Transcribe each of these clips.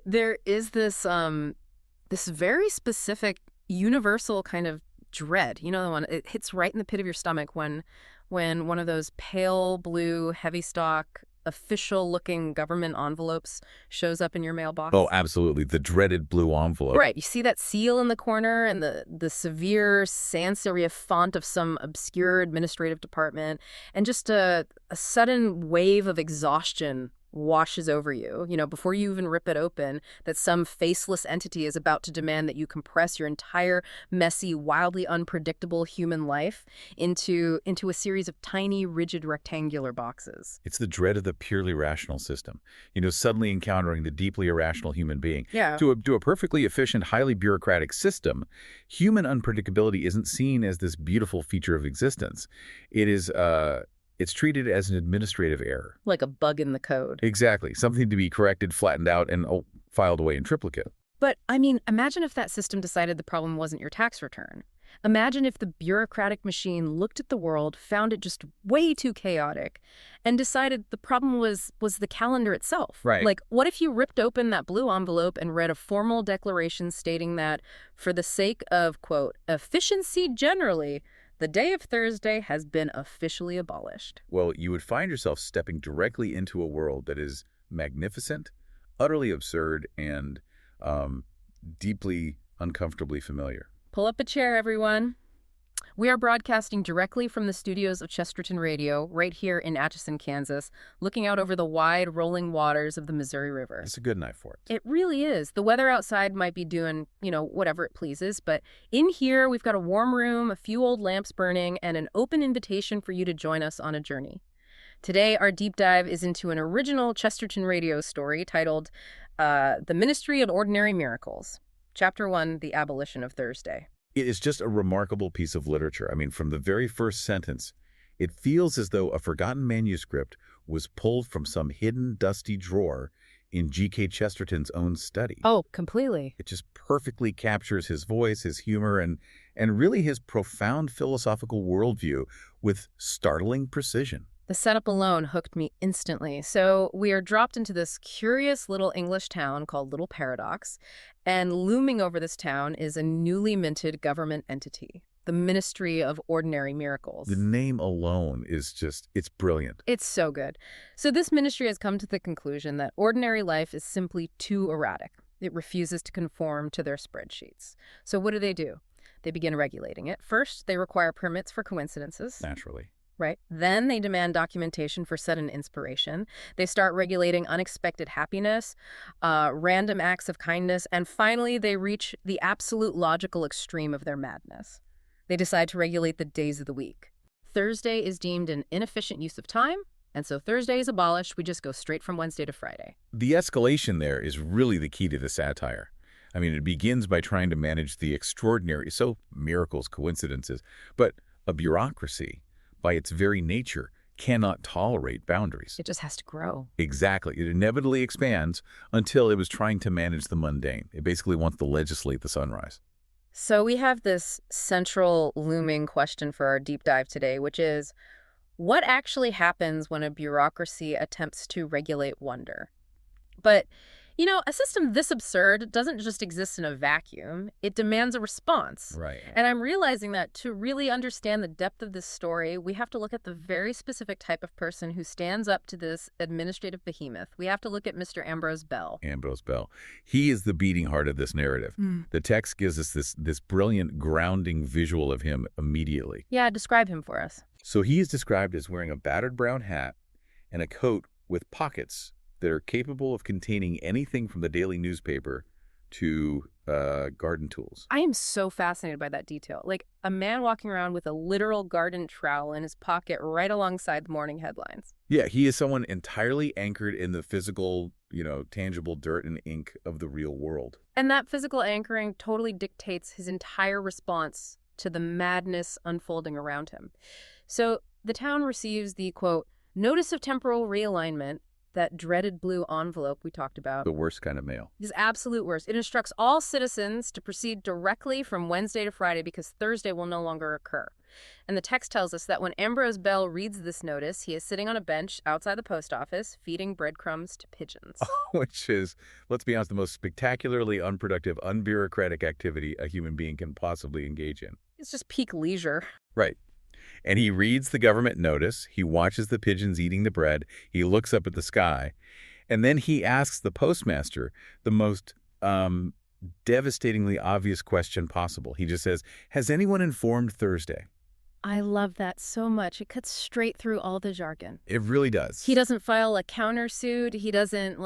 There is this very specific universal kind of dread. You know, the one, it hits right in the pit of your stomach when one of those pale blue, heavy stock, official-looking government envelopes shows up in your mailbox. Oh, absolutely. The dreaded blue envelope. Right. You see that seal in the corner and the severe sans serif font of some obscure administrative department, and just a sudden wave of exhaustion washes over you, before you even rip it open, that some faceless entity is about to demand that you compress your entire messy, wildly unpredictable human life into a series of tiny, rigid, rectangular boxes. It's the dread of the purely rational system, suddenly encountering the deeply irrational human being. Yeah. To a perfectly efficient, highly bureaucratic system, human unpredictability isn't seen as this beautiful feature of existence. It's treated as an administrative error. Like a bug in the code. Exactly. Something to be corrected, flattened out, and filed away in triplicate. But, imagine if that system decided the problem wasn't your tax return. Imagine if the bureaucratic machine looked at the world, found it just way too chaotic, and decided the problem was the calendar itself. Right. Like, what if you ripped open that blue envelope and read a formal declaration stating that, for the sake of, quote, efficiency generally, the day of Thursday has been officially abolished? Well, you would find yourself stepping directly into a world that is magnificent, utterly absurd, and deeply uncomfortably familiar. Pull up a chair, everyone. We are broadcasting directly from the studios of Chesterton Radio, right here in Atchison, Kansas, looking out over the wide, rolling waters of the Missouri River. It's a good night for it. It really is. The weather outside might be doing, whatever it pleases, but in here we've got a warm room, a few old lamps burning, and an open invitation for you to join us on a journey. Today, our deep dive is into an original Chesterton Radio story titled The Ministry of Ordinary Miracles. Chapter 1, The Abolition of Thursday. It is just a remarkable piece of literature. From the very first sentence, it feels as though a forgotten manuscript was pulled from some hidden, dusty drawer in G.K. Chesterton's own study. Oh, completely. It just perfectly captures his voice, his humor, and really his profound philosophical worldview with startling precision. The setup alone hooked me instantly. So we are dropped into this curious little English town called Little Paradox, and looming over this town is a newly minted government entity, the Ministry of Ordinary Miracles. The name alone is it's brilliant. It's so good. So this ministry has come to the conclusion that ordinary life is simply too erratic. It refuses to conform to their spreadsheets. So what do? They begin regulating it. First, they require permits for coincidences. Naturally. Right. Then they demand documentation for sudden inspiration. They start regulating unexpected happiness, random acts of kindness, and finally they reach the absolute logical extreme of their madness. They decide to regulate the days of the week. Thursday is deemed an inefficient use of time, and so Thursday is abolished. We just go straight from Wednesday to Friday. The escalation there is really the key to the satire. It begins by trying to manage the extraordinary, so miracles, coincidences, but a bureaucracy, by its very nature, cannot tolerate boundaries. It just has to grow. Exactly. It inevitably expands until it was trying to manage the mundane. It basically wants to legislate the sunrise. So we have this central looming question for our deep dive today, which is, what actually happens when a bureaucracy attempts to regulate wonder? But a system this absurd doesn't just exist in a vacuum. It demands a response. Right. And I'm realizing that to really understand the depth of this story, we have to look at the very specific type of person who stands up to this administrative behemoth. We have to look at Mr. Ambrose Bell. Ambrose Bell. He is the beating heart of this narrative. The text gives us this brilliant grounding visual of him immediately. Yeah, describe him for us. So he is described as wearing a battered brown hat and a coat with pockets that are capable of containing anything from the daily newspaper to garden tools. I am so fascinated by that detail. Like a man walking around with a literal garden trowel in his pocket right alongside the morning headlines. Yeah, he is someone entirely anchored in the physical, tangible dirt and ink of the real world. And that physical anchoring totally dictates his entire response to the madness unfolding around him. So the town receives the, quote, notice of temporal realignment, that dreaded blue envelope we talked about. The worst kind of mail. Is absolute worst. It instructs all citizens to proceed directly from Wednesday to Friday because Thursday will no longer occur. And the text tells us that when Ambrose Bell reads this notice, he is sitting on a bench outside the post office feeding breadcrumbs to pigeons. Which is, let's be honest, the most spectacularly unproductive, unbureaucratic activity a human being can possibly engage in. It's just peak leisure. Right. And he reads the government notice, he watches the pigeons eating the bread, he looks up at the sky, and then he asks the postmaster the most devastatingly obvious question possible. He just says, "Has anyone informed Thursday?" I love that so much. It cuts straight through all the jargon. It really does. He doesn't file a countersuit. He doesn't,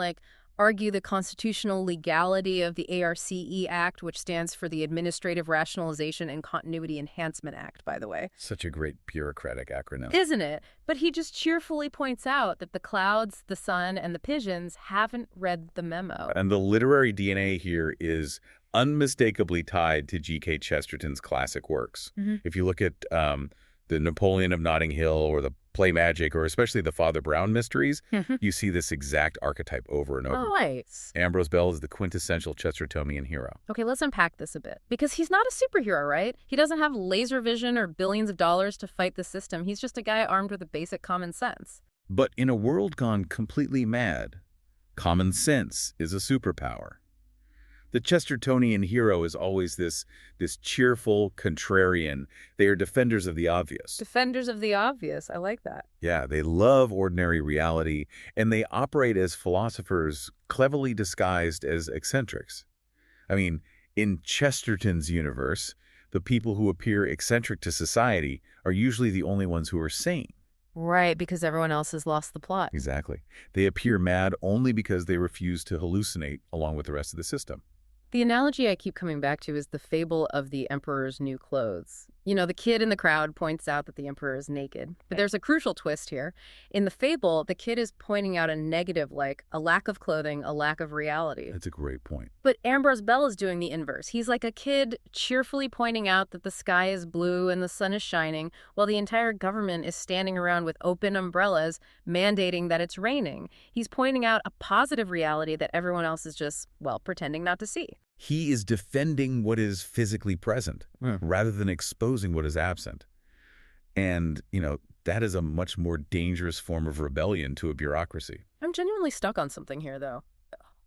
argue the constitutional legality of the ARCE Act, which stands for the Administrative Rationalization and Continuity Enhancement Act, by the way. Such a great bureaucratic acronym. Isn't it? But he just cheerfully points out that the clouds, the sun, and the pigeons haven't read the memo. And the literary DNA here is unmistakably tied to G.K. Chesterton's classic works. If you look at the Napoleon of Notting Hill or the Play Magic or especially the Father Brown mysteries, you see this exact archetype over and over. Oh, right. Ambrose Bell is the quintessential Chestertonian hero. Okay, let's unpack this a bit. Because he's not a superhero, right? He doesn't have laser vision or billions of dollars to fight the system. He's just a guy armed with a basic common sense. But in a world gone completely mad, common sense is a superpower. The Chestertonian hero is always this cheerful contrarian. They are defenders of the obvious. Defenders of the obvious. I like that. Yeah, they love ordinary reality, and they operate as philosophers cleverly disguised as eccentrics. I mean, in Chesterton's universe, the people who appear eccentric to society are usually the only ones who are sane. Right, because everyone else has lost the plot. Exactly. They appear mad only because they refuse to hallucinate along with the rest of the system. The analogy I keep coming back to is the fable of the emperor's new clothes. You know, the kid in the crowd points out that the emperor is naked. But there's a crucial twist here. In the fable, the kid is pointing out a negative, like a lack of clothing, a lack of reality. That's a great point. But Ambrose Bell is doing the inverse. He's like a kid cheerfully pointing out that the sky is blue and the sun is shining, while the entire government is standing around with open umbrellas mandating that it's raining. He's pointing out a positive reality that everyone else is just, pretending not to see. He is defending what is physically present rather than exposing what is absent. And, that is a much more dangerous form of rebellion to a bureaucracy. I'm genuinely stuck on something here, though.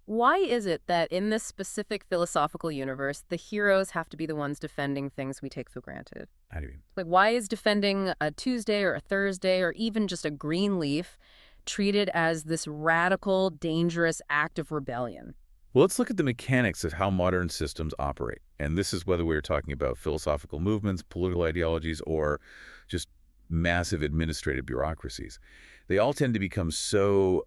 Why is it that in this specific philosophical universe, the heroes have to be the ones defending things we take for granted? How do you mean? Why is defending a Tuesday or a Thursday or even just a green leaf treated as this radical, dangerous act of rebellion? Well, let's look at the mechanics of how modern systems operate. And this is whether we're talking about philosophical movements, political ideologies, or just massive administrative bureaucracies. They all tend to become so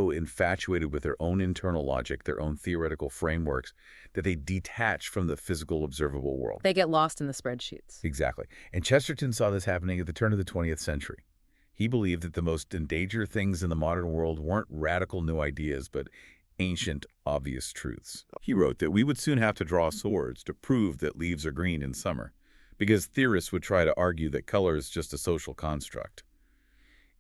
infatuated with their own internal logic, their own theoretical frameworks, that they detach from the physical, observable world. They get lost in the spreadsheets. Exactly. And Chesterton saw this happening at the turn of the 20th century. He believed that the most endangered things in the modern world weren't radical new ideas, but ancient, obvious truths. He wrote that we would soon have to draw swords to prove that leaves are green in summer, because theorists would try to argue that color is just a social construct.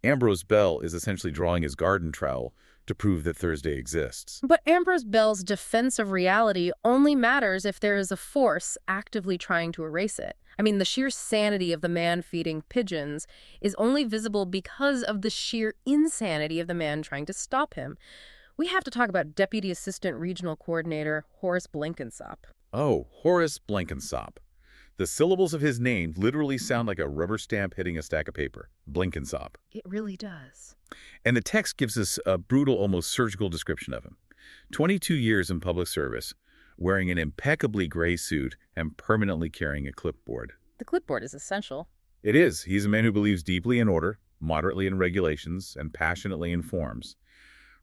Ambrose Bell is essentially drawing his garden trowel to prove that Thursday exists. But Ambrose Bell's defense of reality only matters if there is a force actively trying to erase it. I mean, the sheer sanity of the man feeding pigeons is only visible because of the sheer insanity of the man trying to stop him. We have to talk about Deputy Assistant Regional Coordinator Horace Blenkinsop. Oh, Horace Blenkinsop. The syllables of his name literally sound like a rubber stamp hitting a stack of paper. Blenkinsop. It really does. And the text gives us a brutal, almost surgical description of him. 22 years in public service, wearing an impeccably gray suit and permanently carrying a clipboard. The clipboard is essential. It is. He's a man who believes deeply in order, moderately in regulations, and passionately in forms.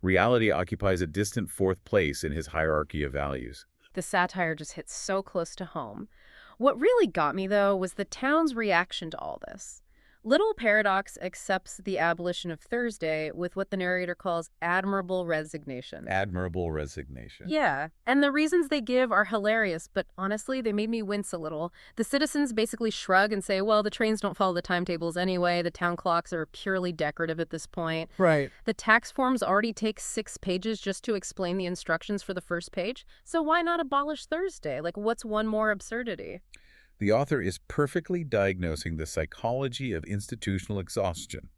Reality occupies a distant fourth place in his hierarchy of values. The satire just hits so close to home. What really got me, though, was the town's reaction to all this. Little Paradox accepts the abolition of Thursday with what the narrator calls admirable resignation. Admirable resignation. Yeah, and the reasons they give are hilarious, but honestly, they made me wince a little. The citizens basically shrug and say, well, the trains don't follow the timetables anyway, the town clocks are purely decorative at this point. Right. The tax forms already take 6 pages just to explain the instructions for the first page, so why not abolish Thursday? What's one more absurdity? The author is perfectly diagnosing the psychology of institutional exhaustion.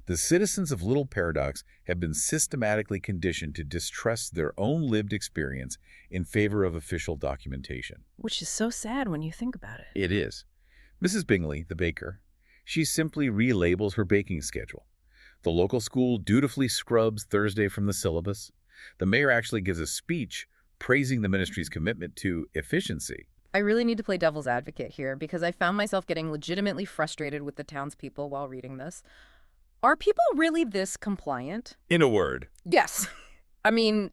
The citizens of Little Paradox have been systematically conditioned to distrust their own lived experience in favor of official documentation. Which is so sad when you think about it. It is. Mrs. Bingley, the baker, she simply relabels her baking schedule. The local school dutifully scrubs Thursday from the syllabus. The mayor actually gives a speech praising the ministry's commitment to efficiency. I really need to play devil's advocate here because I found myself getting legitimately frustrated with the townspeople while reading this. Are people really this compliant? In a word. Yes. I mean,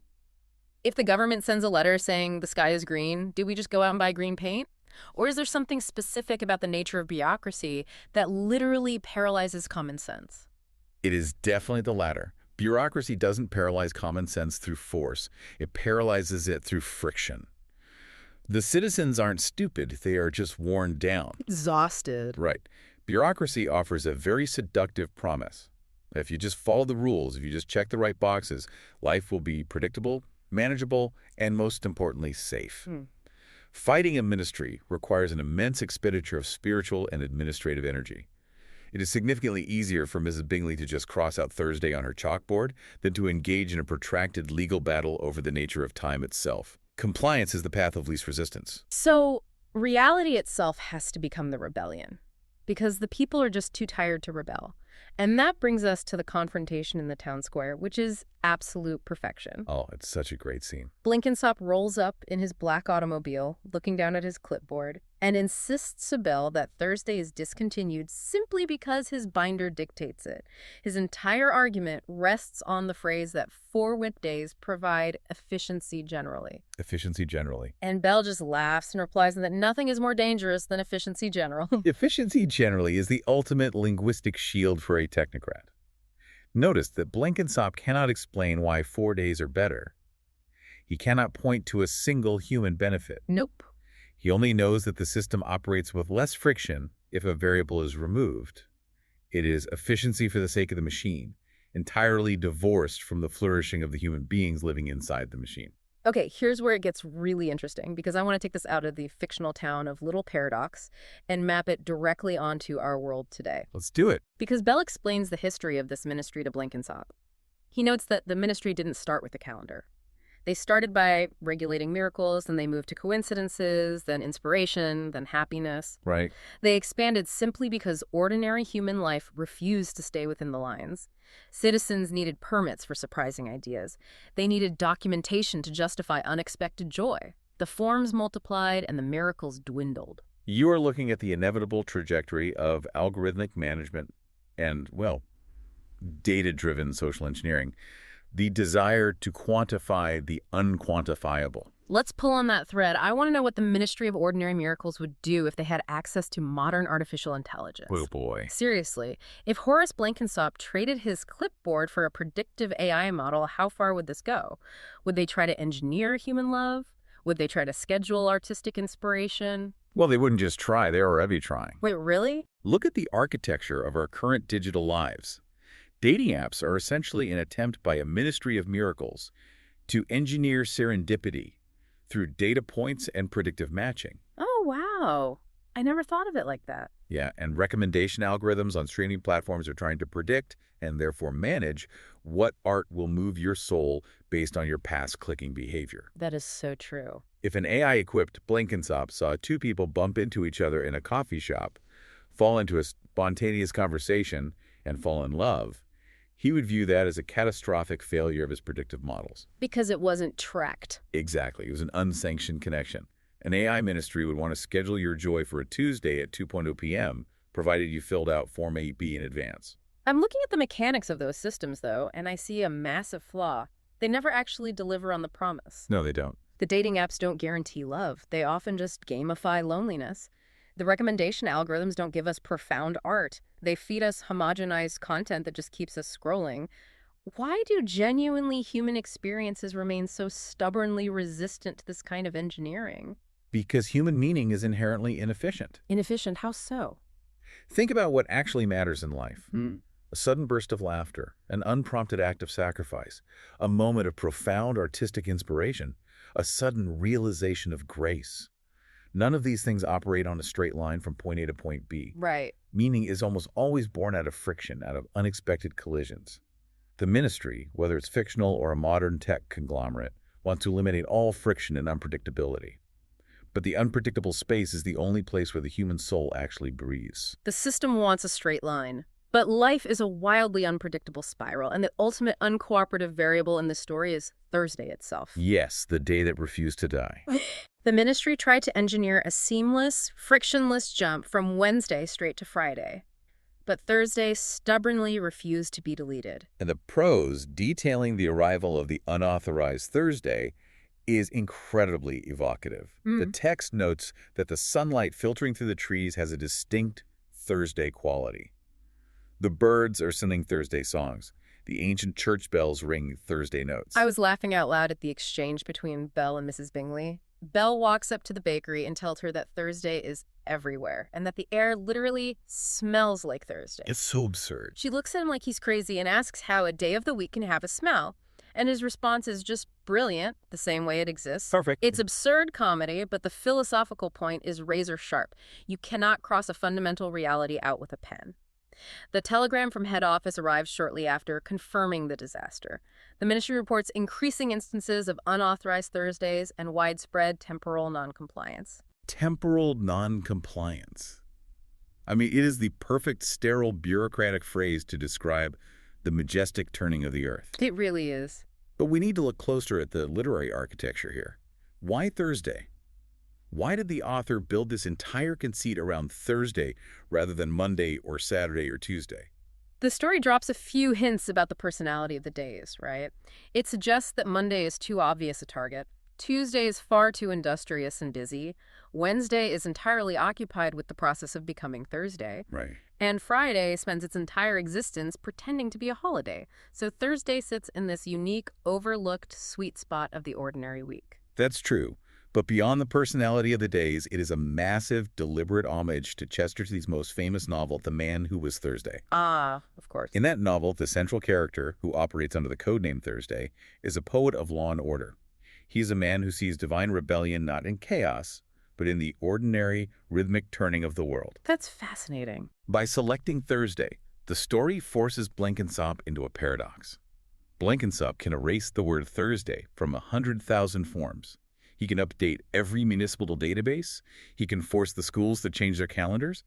if the government sends a letter saying the sky is green, do we just go out and buy green paint? Or is there something specific about the nature of bureaucracy that literally paralyzes common sense? It is definitely the latter. Bureaucracy doesn't paralyze common sense through force. It paralyzes it through friction. The citizens aren't stupid. They are just worn down. Exhausted. Right. Bureaucracy offers a very seductive promise. If you just follow the rules, if you just check the right boxes, life will be predictable, manageable, and most importantly, safe. Fighting a ministry requires an immense expenditure of spiritual and administrative energy. It is significantly easier for Mrs. Bingley to just cross out Thursday on her chalkboard than to engage in a protracted legal battle over the nature of time itself. Compliance is the path of least resistance. So reality itself has to become the rebellion because the people are just too tired to rebel. And that brings us to the confrontation in the town square, which is absolute perfection. Oh, it's such a great scene. Blenkinsop rolls up in his black automobile, looking down at his clipboard, and insists to Bell that Thursday is discontinued simply because his binder dictates it. His entire argument rests on the phrase that 4 weekdays provide efficiency generally. Efficiency generally. And Bell just laughs and replies that nothing is more dangerous than efficiency general. Efficiency generally is the ultimate linguistic shield for a technocrat. Notice that Blenkinsop cannot explain why 4 days are better. He cannot point to a single human benefit. Nope. He only knows that the system operates with less friction if a variable is removed. It is efficiency for the sake of the machine, entirely divorced from the flourishing of the human beings living inside the machine. Okay, here's where it gets really interesting because I want to take this out of the fictional town of Little Paradox and map it directly onto our world today. Let's do it. Because Bell explains the history of this ministry to Blenkinsop. He notes that the ministry didn't start with a calendar. They started by regulating miracles, then they moved to coincidences, then inspiration, then happiness. Right. They expanded simply because ordinary human life refused to stay within the lines. Citizens needed permits for surprising ideas. They needed documentation to justify unexpected joy. The forms multiplied and the miracles dwindled. You are looking at the inevitable trajectory of algorithmic management and, well, data-driven social engineering. The desire to quantify the unquantifiable. Let's pull on that thread. I want to know what the Ministry of Ordinary Miracles would do if they had access to modern artificial intelligence. Oh, boy. Seriously, if Horace Blenkinsop traded his clipboard for a predictive AI model, how far would this go? Would they try to engineer human love? Would they try to schedule artistic inspiration? Well, they wouldn't just try. They're already trying. Wait, really? Look at the architecture of our current digital lives. Dating apps are essentially an attempt by a ministry of miracles to engineer serendipity through data points and predictive matching. Oh, wow. I never thought of it like that. Yeah, and recommendation algorithms on streaming platforms are trying to predict and therefore manage what art will move your soul based on your past clicking behavior. That is so true. If an AI-equipped Blenkinsop saw 2 people bump into each other in a coffee shop, fall into a spontaneous conversation, and fall in love, he would view that as a catastrophic failure of his predictive models. Because it wasn't tracked. Exactly. It was an unsanctioned connection. An AI ministry would want to schedule your joy for a Tuesday at 2:00 p.m., provided you filled out Form 8B in advance. I'm looking at the mechanics of those systems, though, and I see a massive flaw. They never actually deliver on the promise. No, they don't. The dating apps don't guarantee love. They often just gamify loneliness. The recommendation algorithms don't give us profound art. They feed us homogenized content that just keeps us scrolling. Why do genuinely human experiences remain so stubbornly resistant to this kind of engineering? Because human meaning is inherently inefficient. Inefficient? How so? Think about what actually matters in life. A sudden burst of laughter, an unprompted act of sacrifice, a moment of profound artistic inspiration, a sudden realization of grace. None of these things operate on a straight line from point A to point B. Right. Meaning is almost always born out of friction, out of unexpected collisions. The ministry, whether it's fictional or a modern tech conglomerate, wants to eliminate all friction and unpredictability. But the unpredictable space is the only place where the human soul actually breathes. The system wants a straight line. But life is a wildly unpredictable spiral, and the ultimate uncooperative variable in this story is Thursday itself. Yes, the day that refused to die. The ministry tried to engineer a seamless, frictionless jump from Wednesday straight to Friday. But Thursday stubbornly refused to be deleted. And the prose detailing the arrival of the unauthorized Thursday is incredibly evocative. The text notes that the sunlight filtering through the trees has a distinct Thursday quality. The birds are singing Thursday songs. The ancient church bells ring Thursday notes. I was laughing out loud at the exchange between Belle and Mrs. Bingley. Belle walks up to the bakery and tells her that Thursday is everywhere and that the air literally smells like Thursday. It's so absurd. She looks at him like he's crazy and asks how a day of the week can have a smell. And his response is just brilliant, the same way it exists. Perfect. It's absurd comedy, but the philosophical point is razor sharp. You cannot cross a fundamental reality out with a pen. The telegram from head office arrives shortly after, confirming the disaster. The ministry reports increasing instances of unauthorized Thursdays and widespread temporal noncompliance. Temporal noncompliance. I mean, it is the perfect sterile bureaucratic phrase to describe the majestic turning of the earth. It really is. But we need to look closer at the literary architecture here. Why Thursday? Why did the author build this entire conceit around Thursday rather than Monday or Saturday or Tuesday? The story drops a few hints about the personality of the days, right? It suggests that Monday is too obvious a target. Tuesday is far too industrious and busy. Wednesday is entirely occupied with the process of becoming Thursday. Right. And Friday spends its entire existence pretending to be a holiday. So Thursday sits in this unique, overlooked sweet spot of the ordinary week. That's true. But beyond the personality of the days, it is a massive, deliberate homage to Chesterton's most famous novel, The Man Who Was Thursday. Ah, of course. In that novel, the central character, who operates under the codename Thursday, is a poet of law and order. He's a man who sees divine rebellion not in chaos, but in the ordinary, rhythmic turning of the world. That's fascinating. By selecting Thursday, the story forces Blenkinsop into a paradox. Blenkinsop can erase the word Thursday from 100,000 forms. He can update every municipal database. He can force the schools to change their calendars.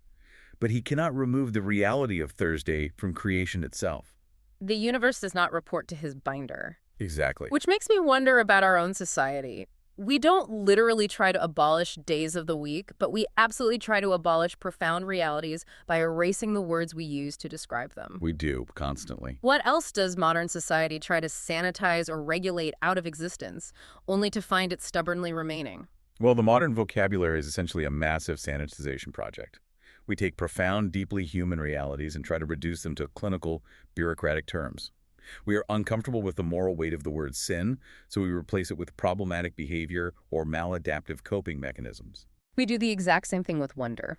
But he cannot remove the reality of Thursday from creation itself. The universe does not report to his binder. Exactly. Which makes me wonder about our own society. We don't literally try to abolish days of the week, but we absolutely try to abolish profound realities by erasing the words we use to describe them. We do, constantly. What else does modern society try to sanitize or regulate out of existence, only to find it stubbornly remaining? Well, the modern vocabulary is essentially a massive sanitization project. We take profound, deeply human realities and try to reduce them to clinical, bureaucratic terms. We are uncomfortable with the moral weight of the word sin, so we replace it with problematic behavior or maladaptive coping mechanisms. We do the exact same thing with wonder.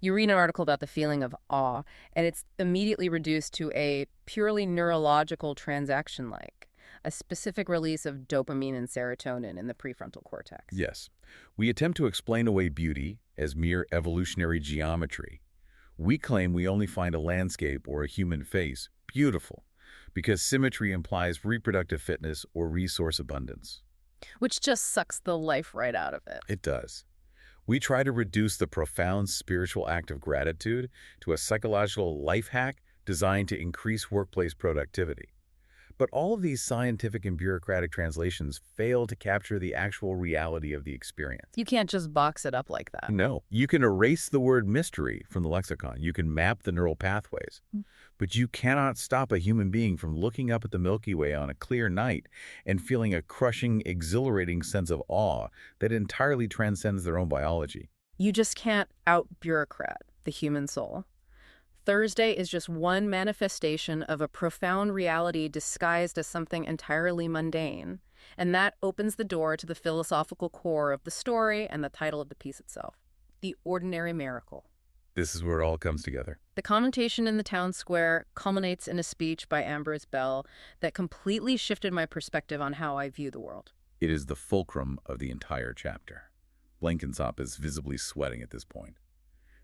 You read an article about the feeling of awe, and it's immediately reduced to a purely neurological transaction like a specific release of dopamine and serotonin in the prefrontal cortex. Yes. We attempt to explain away beauty as mere evolutionary geometry. We claim we only find a landscape or a human face beautiful because symmetry implies reproductive fitness or resource abundance. Which just sucks the life right out of it. It does. We try to reduce the profound spiritual act of gratitude to a psychological life hack designed to increase workplace productivity. But all of these scientific and bureaucratic translations fail to capture the actual reality of the experience. You can't just box it up like that. No. You can erase the word mystery from the lexicon. You can map the neural pathways. But you cannot stop a human being from looking up at the Milky Way on a clear night and feeling a crushing, exhilarating sense of awe that entirely transcends their own biology. You just can't out-bureaucrat the human soul. Thursday is just one manifestation of a profound reality disguised as something entirely mundane, and that opens the door to the philosophical core of the story and the title of the piece itself, The Ordinary Miracle. This is where it all comes together. The commentation in the town square culminates in a speech by Ambrose Bell that completely shifted my perspective on how I view the world. It is the fulcrum of the entire chapter. Blenkinsop is visibly sweating at this point.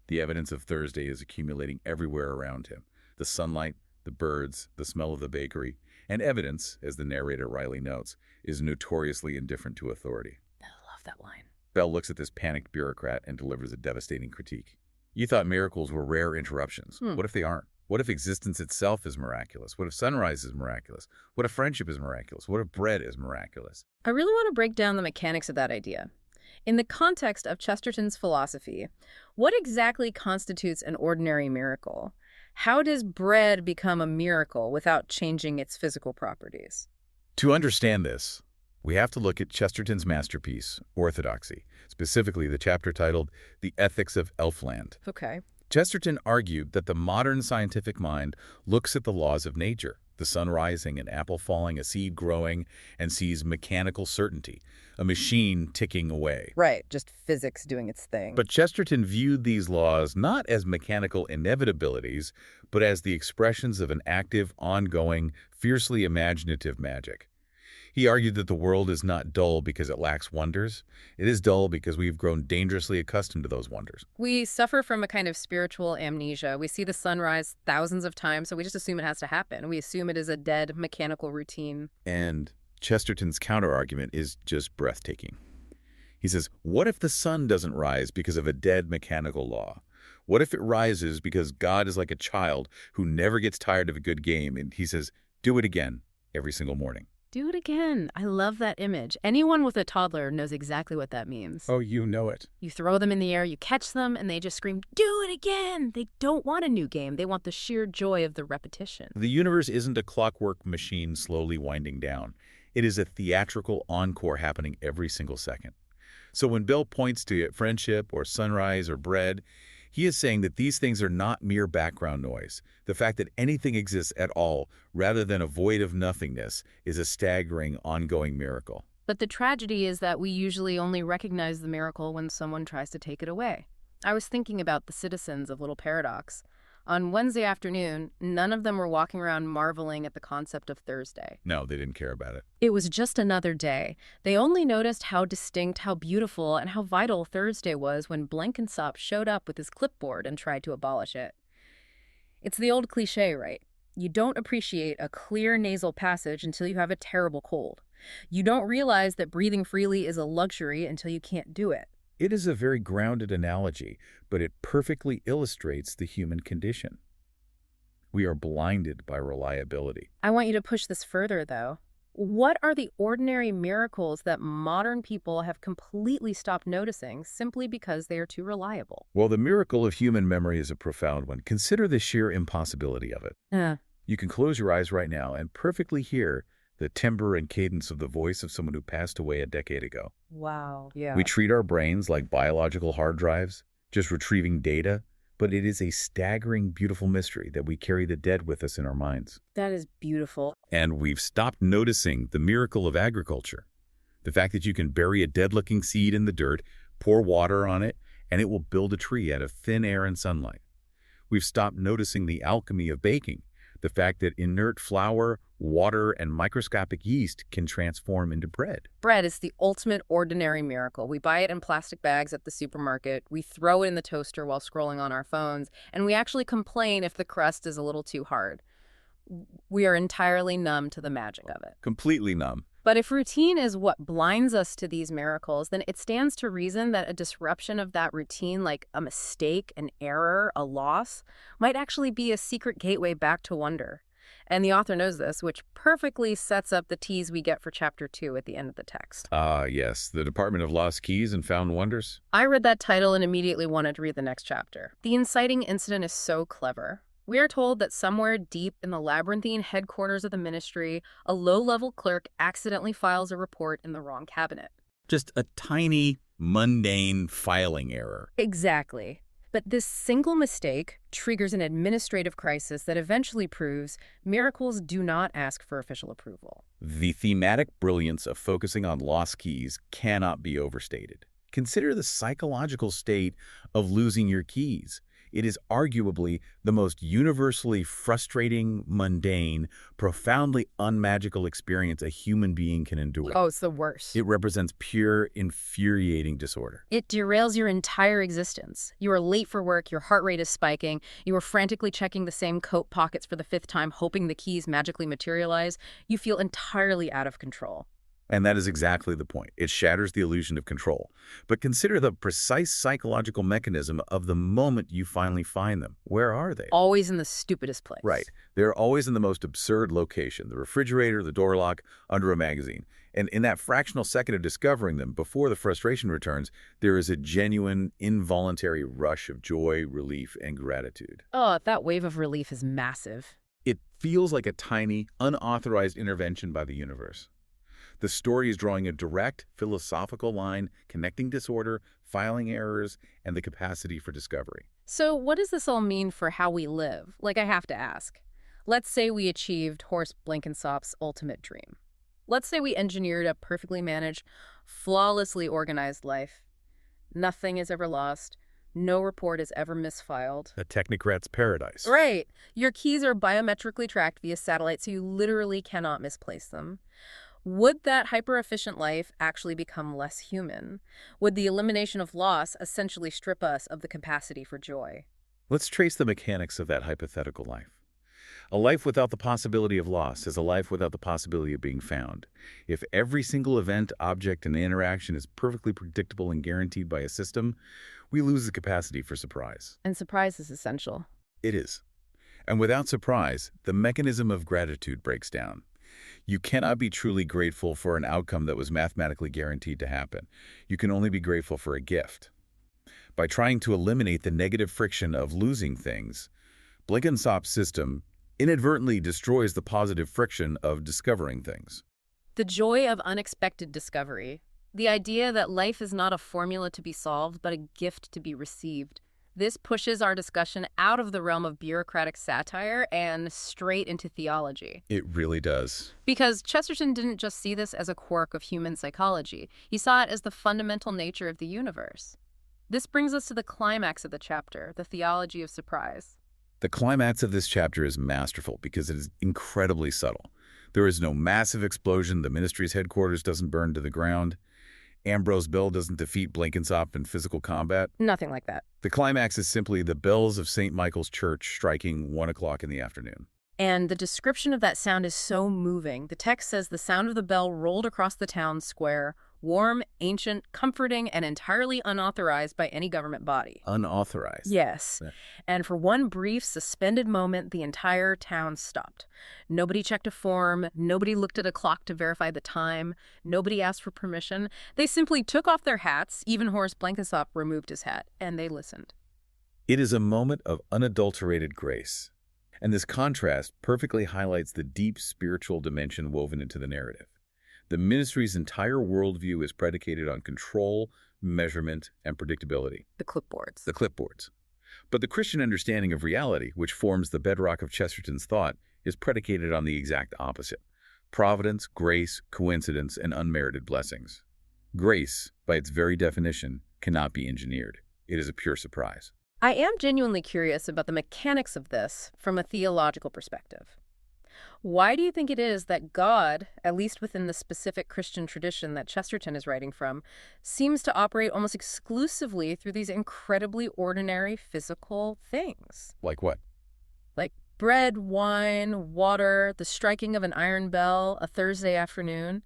The evidence of Thursday is accumulating everywhere around him. The sunlight, the birds, the smell of the bakery, and evidence, as the narrator Riley notes, is notoriously indifferent to authority. I love that line. Bell looks at this panicked bureaucrat and delivers a devastating critique. You thought miracles were rare interruptions. What if they aren't? What if existence itself is miraculous? What if sunrise is miraculous? What if friendship is miraculous? What if bread is miraculous? I really want to break down the mechanics of that idea. In the context of Chesterton's philosophy, what exactly constitutes an ordinary miracle? How does bread become a miracle without changing its physical properties? To understand this, we have to look at Chesterton's masterpiece, Orthodoxy, specifically the chapter titled The Ethics of Elfland. Okay. Chesterton argued that the modern scientific mind looks at the laws of nature, the sun rising, an apple falling, a seed growing, and sees mechanical certainty, a machine ticking away. Right, just physics doing its thing. But Chesterton viewed these laws not as mechanical inevitabilities, but as the expressions of an active, ongoing, fiercely imaginative magic. He argued that the world is not dull because it lacks wonders. It is dull because we've grown dangerously accustomed to those wonders. We suffer from a kind of spiritual amnesia. We see the sun rise thousands of times, so we just assume it has to happen. We assume it is a dead, mechanical routine. And Chesterton's counterargument is just breathtaking. He says, what if the sun doesn't rise because of a dead mechanical law? What if it rises because God is like a child who never gets tired of a good game? And he says, do it again every single morning. Do it again. I love that image. Anyone with a toddler knows exactly what that means. Oh, you know it. You throw them in the air, you catch them, and they just scream, do it again! They don't want a new game. They want the sheer joy of the repetition. The universe isn't a clockwork machine slowly winding down. It is a theatrical encore happening every single second. So when Bill points to friendship or sunrise or bread, he is saying that these things are not mere background noise. The fact that anything exists at all, rather than a void of nothingness, is a staggering, ongoing miracle. But the tragedy is that we usually only recognize the miracle when someone tries to take it away. I was thinking about the citizens of Little Paradox. On Wednesday afternoon, none of them were walking around marveling at the concept of Thursday. No, they didn't care about it. It was just another day. They only noticed how distinct, how beautiful, and how vital Thursday was when Blenkinsop showed up with his clipboard and tried to abolish it. It's the old cliché, right? You don't appreciate a clear nasal passage until you have a terrible cold. You don't realize that breathing freely is a luxury until you can't do it. It is a very grounded analogy, but it perfectly illustrates the human condition. We are blinded by reliability. I want you to push this further, though. What are the ordinary miracles that modern people have completely stopped noticing simply because they are too reliable? Well, the miracle of human memory is a profound one. Consider the sheer impossibility of it. You can close your eyes right now and perfectly hear the timbre and cadence of the voice of someone who passed away a decade ago. Wow. Yeah. We treat our brains like biological hard drives, just retrieving data, but it is a staggering, beautiful mystery that we carry the dead with us in our minds. That is beautiful. And we've stopped noticing the miracle of agriculture. The fact that you can bury a dead-looking seed in the dirt, pour water on it, and it will build a tree out of thin air and sunlight. We've stopped noticing the alchemy of baking. The fact that inert flour, water, and microscopic yeast can transform into bread. Bread is the ultimate ordinary miracle. We buy it in plastic bags at the supermarket, we throw it in the toaster while scrolling on our phones, and we actually complain if the crust is a little too hard. We are entirely numb to the magic of it. Completely numb. But if routine is what blinds us to these miracles, then it stands to reason that a disruption of that routine, like a mistake, an error, a loss, might actually be a secret gateway back to wonder. And the author knows this, which perfectly sets up the tease we get for Chapter 2 at the end of the text. Yes, the Department of Lost Keys and Found Wonders. I read that title and immediately wanted to read the next chapter. The inciting incident is so clever. We are told that somewhere deep in the labyrinthine headquarters of the ministry, a low-level clerk accidentally files a report in the wrong cabinet. Just a tiny, mundane filing error. Exactly. But this single mistake triggers an administrative crisis that eventually proves miracles do not ask for official approval. The thematic brilliance of focusing on lost keys cannot be overstated. Consider the psychological state of losing your keys. It is arguably the most universally frustrating, mundane, profoundly unmagical experience a human being can endure. Oh, it's the worst. It represents pure, infuriating disorder. It derails your entire existence. You are late for work, your heart rate is spiking, you are frantically checking the same coat pockets for the 5th time, hoping the keys magically materialize. You feel entirely out of control. And that is exactly the point. It shatters the illusion of control. But consider the precise psychological mechanism of the moment you finally find them. Where are they? Always in the stupidest place. Right. They're always in the most absurd location, the refrigerator, the door lock, under a magazine. And in that fractional second of discovering them, before the frustration returns, there is a genuine, involuntary rush of joy, relief, and gratitude. Oh, that wave of relief is massive. It feels like a tiny, unauthorized intervention by the universe. The story is drawing a direct, philosophical line connecting disorder, filing errors, and the capacity for discovery. So what does this all mean for how we live? Like, I have to ask. Let's say we achieved Horst Blenkinsop's ultimate dream. Let's say we engineered a perfectly managed, flawlessly organized life. Nothing is ever lost. No report is ever misfiled. A technocrat's paradise. Right. Your keys are biometrically tracked via satellite, so you literally cannot misplace them. Would that hyper-efficient life actually become less human? Would the elimination of loss essentially strip us of the capacity for joy? Let's trace the mechanics of that hypothetical life. A life without the possibility of loss is a life without the possibility of being found. If every single event, object, and interaction is perfectly predictable and guaranteed by a system, we lose the capacity for surprise. And surprise is essential. It is. And without surprise, the mechanism of gratitude breaks down. You cannot be truly grateful for an outcome that was mathematically guaranteed to happen. You can only be grateful for a gift. By trying to eliminate the negative friction of losing things, Blenkinsop's system inadvertently destroys the positive friction of discovering things. The joy of unexpected discovery. The idea that life is not a formula to be solved, but a gift to be received. This pushes our discussion out of the realm of bureaucratic satire and straight into theology. It really does. Because Chesterton didn't just see this as a quirk of human psychology. He saw it as the fundamental nature of the universe. This brings us to the climax of the chapter, the theology of surprise. The climax of this chapter is masterful because it is incredibly subtle. There is no massive explosion. The ministry's headquarters doesn't burn to the ground. Ambrose Bell doesn't defeat Blenkinsop in physical combat. Nothing like that. The climax is simply the bells of St. Michael's Church striking 1 o'clock in the afternoon. And the description of that sound is so moving. The text says the sound of the bell rolled across the town square, warm, ancient, comforting, and entirely unauthorized by any government body. Unauthorized? Yes. Yeah. And for one brief, suspended moment, the entire town stopped. Nobody checked a form. Nobody looked at a clock to verify the time. Nobody asked for permission. They simply took off their hats. Even Horst Blenkinsop removed his hat, and they listened. It is a moment of unadulterated grace. And this contrast perfectly highlights the deep spiritual dimension woven into the narrative. The ministry's entire worldview is predicated on control, measurement, and predictability. The clipboards. The clipboards. But the Christian understanding of reality, which forms the bedrock of Chesterton's thought, is predicated on the exact opposite. Providence, grace, coincidence, and unmerited blessings. Grace, by its very definition, cannot be engineered. It is a pure surprise. I am genuinely curious about the mechanics of this from a theological perspective. Why do you think it is that God, at least within the specific Christian tradition that Chesterton is writing from, seems to operate almost exclusively through these incredibly ordinary physical things? Like what? Like bread, wine, water, the striking of an iron bell, a Thursday afternoon.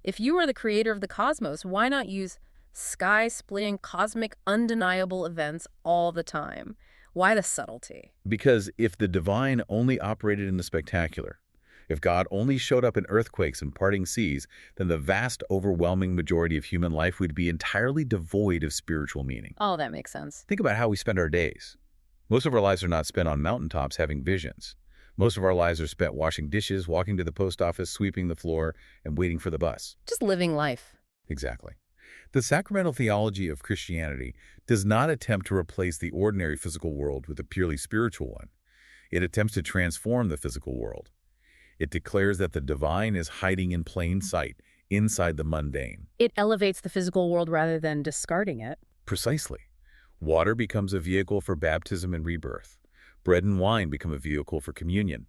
If you were the creator of the cosmos, why not use sky-splitting, cosmic, undeniable events all the time? Why the subtlety? Because if the divine only operated in the spectacular, if God only showed up in earthquakes and parting seas, then the vast, overwhelming majority of human life would be entirely devoid of spiritual meaning. Oh, that makes sense. Think about how we spend our days. Most of our lives are not spent on mountaintops having visions. Most of our lives are spent washing dishes, walking to the post office, sweeping the floor, and waiting for the bus. Just living life. Exactly. The sacramental theology of Christianity does not attempt to replace the ordinary physical world with a purely spiritual one. It attempts to transform the physical world. It declares that the divine is hiding in plain sight, inside the mundane. It elevates the physical world rather than discarding it. Precisely. Water becomes a vehicle for baptism and rebirth. Bread and wine become a vehicle for communion.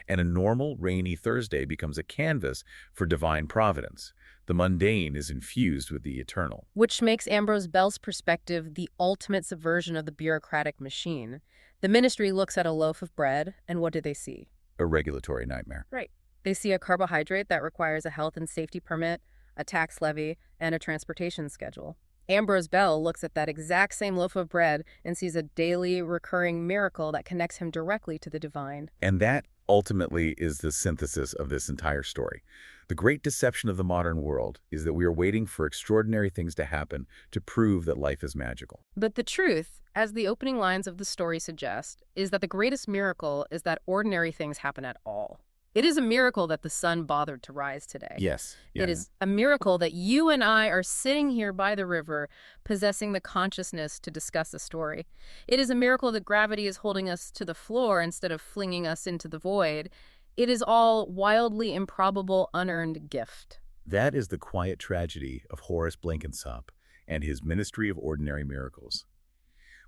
And a normal, rainy Thursday becomes a canvas for divine providence. The mundane is infused with the eternal. Which makes Ambrose Bell's perspective the ultimate subversion of the bureaucratic machine. The ministry looks at a loaf of bread, and what do they see? A regulatory nightmare. Right. They see a carbohydrate that requires a health and safety permit, a tax levy, and a transportation schedule. Ambrose Bell looks at that exact same loaf of bread and sees a daily recurring miracle that connects him directly to the divine. And that ultimately is the synthesis of this entire story. The great deception of the modern world is that we are waiting for extraordinary things to happen to prove that life is magical. But the truth, as the opening lines of the story suggest, is that the greatest miracle is that ordinary things happen at all. It is a miracle that the sun bothered to rise today. Yes. Yeah. It is a miracle that you and I are sitting here by the river, possessing the consciousness to discuss a story. It is a miracle that gravity is holding us to the floor instead of flinging us into the void. It is all wildly improbable, unearned gift. That is the quiet tragedy of Horace Blenkinsop and his Ministry of Ordinary Miracles.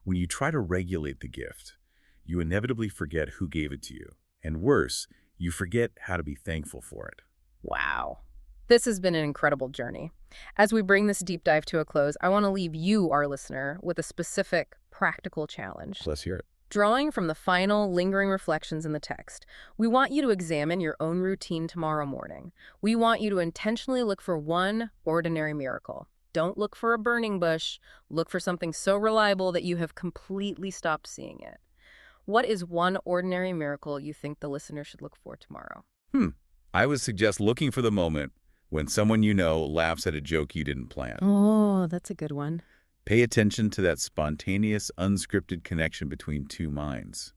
When you try to regulate the gift, you inevitably forget who gave it to you. And worse, you forget how to be thankful for it. Wow. This has been an incredible journey. As we bring this deep dive to a close, I want to leave you, our listener, with a specific, practical challenge. Let's hear it. Drawing from the final, lingering reflections in the text, we want you to examine your own routine tomorrow morning. We want you to intentionally look for one ordinary miracle. Don't look for a burning bush. Look for something so reliable that you have completely stopped seeing it. What is one ordinary miracle you think the listener should look for tomorrow? I would suggest looking for the moment when someone you know laughs at a joke you didn't plan. Oh, that's a good one. Pay attention to that spontaneous, unscripted connection between two minds.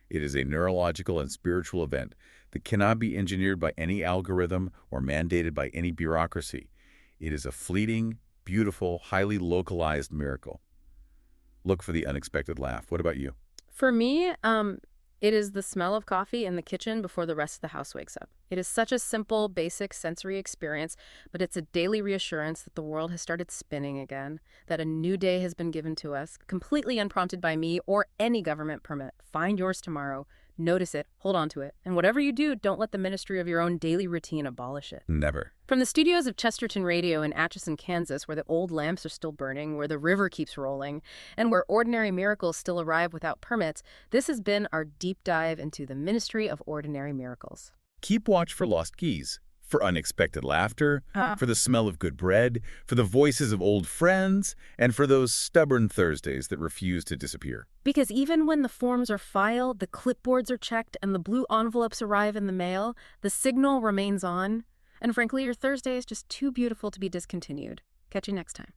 It is a neurological and spiritual event that cannot be engineered by any algorithm or mandated by any bureaucracy. It is a fleeting, beautiful, highly localized miracle. Look for the unexpected laugh. What about you? For me, it is the smell of coffee in the kitchen before the rest of the house wakes up. It is such a simple, basic sensory experience, but it's a daily reassurance that the world has started spinning again, that a new day has been given to us, completely unprompted by me or any government permit. Find yours tomorrow. Notice it, hold on to it, and whatever you do, don't let the ministry of your own daily routine abolish it. Never. From the studios of Chesterton Radio in Atchison, Kansas, where the old lamps are still burning, where the river keeps rolling, and where ordinary miracles still arrive without permits, this has been our deep dive into the ministry of ordinary miracles. Keep watch for lost keys, for unexpected laughter, for the smell of good bread, for the voices of old friends, and for those stubborn Thursdays that refuse to disappear. Because even when the forms are filed, the clipboards are checked, and the blue envelopes arrive in the mail, the signal remains on. And frankly, your Thursday is just too beautiful to be discontinued. Catch you next time.